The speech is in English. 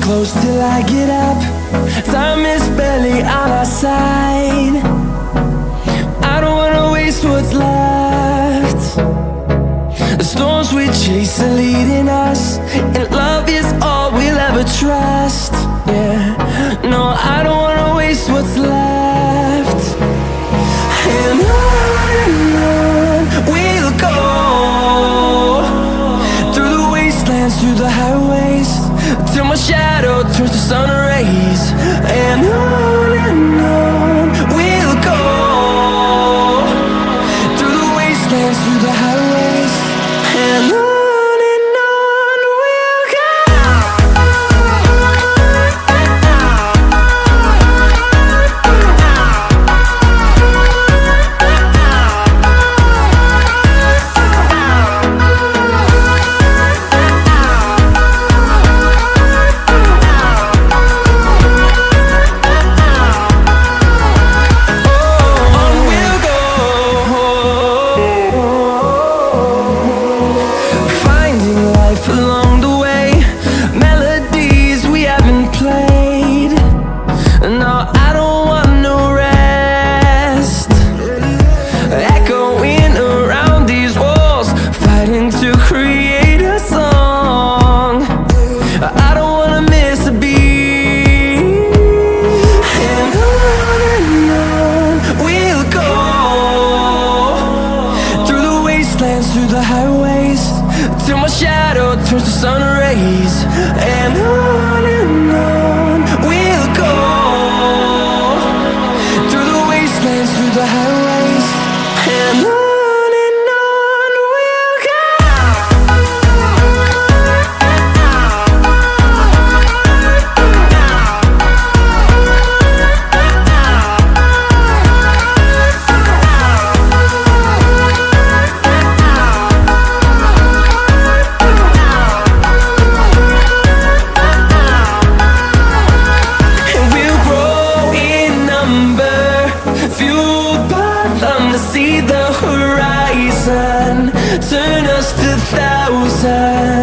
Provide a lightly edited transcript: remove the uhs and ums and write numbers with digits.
close till I get up. Time is barely on our side. I don't wanna waste what's left. The storms we chase are leading us, and love is all we'll ever trust. Yeah, no, I don't wanna waste what's left. And on we'll go, through the wastelands, through the highways, till my shadow turns to sun rays. And on we'll go, through the wastelands, through the highways, and on we'll go. Along the way, melodies we haven't played. No, I don't want no rest. Echoing around these walls, fighting to create a song. I don't wanna miss a beat. And on we'll go, through the wastelands, through the highways, till my shadow turns to sun rays. And on we'll go, through the wastelands, through the highways, and on we'll go. Fueled by them to see the horizon, turn us to thousands.